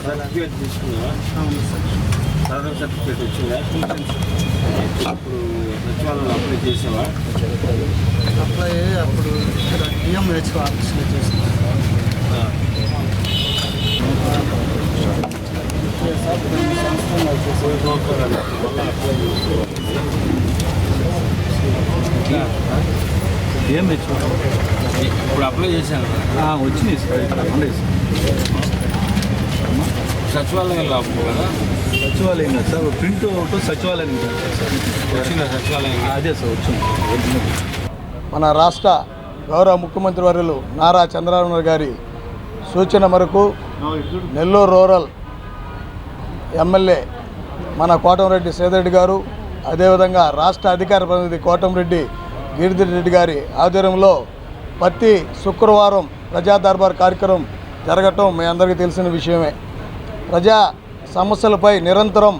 Certificate తీసుకున్నావా? అవును sir. సదరం certificate వచ్చిందా? ఇప్పుడు సచివాలయంలో అప్లై చేసావా? అప్లై అప్పుడు ఇక్కడ డిఎంహెచ్ఓ ఆఫీస్లో చేస్తున్నాను సార్. కొన్ని సంవత్సరాలు డిఎంహెచ్ఓ ఇప్పుడు అప్లై చేశాను. వచ్చినాయి సార్, ఇక్కడ ఉన్నాయి సార్. సచివాలయంలో అప్పు కదా? సచివాలయం కాదు సార్, ప్రింట్ అవుట్ సచివాలయం కాదు సార్. వచ్చిందా సచివాలయం? అదే సార్ వచ్చింది. మన రాష్ట్ర గౌరవ ముఖ్యమంత్రి వర్యులు నారా చంద్రబాబు నాయుడు గారి సూచన మేరకు నెల్లూరు రూరల్ ఎమ్మెల్యే మన కోటంరెడ్డి సేదరెడ్డి గారు, అదేవిధంగా రాష్ట్ర అధికార ప్రతినిధి కోటంరెడ్డి గిరిధర్ రెడ్డి గారి ఆధ్వర్యంలో ప్రతి శుక్రవారం ప్రజా దర్బార్ కార్యక్రమం జరగటం మీ అందరికీ తెలిసిన విషయమే. ప్రజా సమస్యలపై నిరంతరం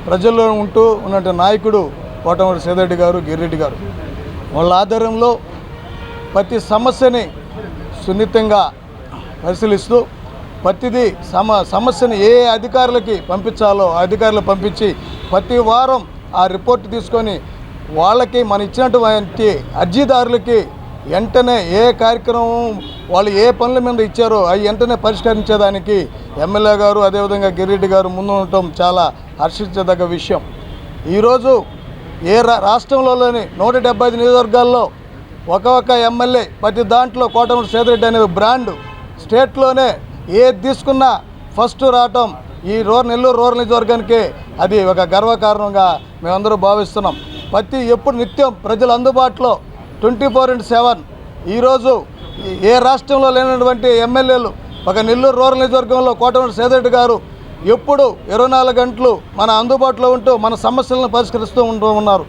ప్రజల్లో ఉంటూ ఉన్న నాయకుడు కోటంరెడ్డి సేదరెడ్డి గారు, గిరిరెడ్డి గారు. వాళ్ళ ఆధ్వర్యంలో ప్రతి సమస్యని సున్నితంగా పరిశీలిస్తూ ప్రతిదీ సమస్యని ఏ అధికారులకి పంపించాలో ఆ అధికారులు పంపించి ప్రతి వారం ఆ రిపోర్ట్ తీసుకొని వాళ్ళకి మనం ఇచ్చినటువంటి అర్జీదారులకి వెంటనే ఏ కార్యక్రమం వాళ్ళు ఏ పనుల మీద ఇచ్చారో అవి వెంటనే పరిష్కరించేదానికి ఎమ్మెల్యే గారు అదేవిధంగా గిరిరెడ్డి గారు ముందు ఉండటం చాలా హర్షించదగ్గ విషయం. ఈరోజు రాష్ట్రంలోని 175 నియోజకవర్గాల్లో ఒక్కొక్క ఎమ్మెల్యే ప్రతి దాంట్లో కోటంరెడ్డి సేదరెడ్డి అనేది బ్రాండ్. స్టేట్లోనే ఏది తీసుకున్నా ఫస్ట్ రావటం ఈ నెల్లూరు రూరల్ నియోజకవర్గానికి అది ఒక గర్వకారణంగా మేమందరూ భావిస్తున్నాం. ఎప్పుడు నిత్యం ప్రజలు అందుబాటులో 24/7. ఈరోజు ఏ రాష్ట్రంలో లేనటువంటి ఎమ్మెల్యేలు ఒక నెల్లూరు రూరల్ నియోజకవర్గంలో కోటంరెడ్డి సేదరెడ్డి గారు ఎప్పుడు 24 గంటలు మన అందుబాటులో ఉంటూ మన సమస్యలను పరిష్కరిస్తూ ఉన్నారు.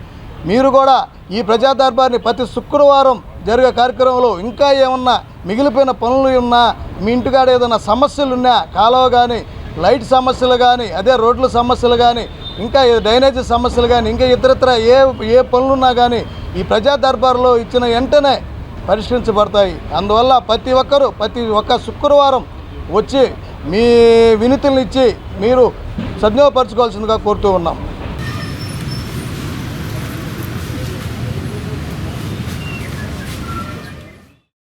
మీరు కూడా ఈ ప్రజా దర్బార్ని ప్రతి శుక్రవారం జరిగే కార్యక్రమంలో ఇంకా ఏమన్నా మిగిలిపోయిన పనులు ఉన్నా, మీ ఇంటికాడ ఏదైనా సమస్యలు ఉన్నా, కాలువ కానీ లైట్ సమస్యలు కానీ అదే రోడ్ల సమస్యలు కానీ ఇంకా డ్రైనేజీ సమస్యలు కానీ ఇంకా ఇతరత్ర ఏ పనులున్నా కానీ ఈ ప్రజా దర్బార్లో ఇచ్చిన వెంటనే పరిష్కరించబడతాయి. అందువల్ల ప్రతి ఒక్కరూ ప్రతి ఒక్క శుక్రవారం వచ్చి మీ వినతులను ఇచ్చి మీరు సద్వినియోగపరచుకోవాల్సిందిగా కోరుతూ ఉన్నాం.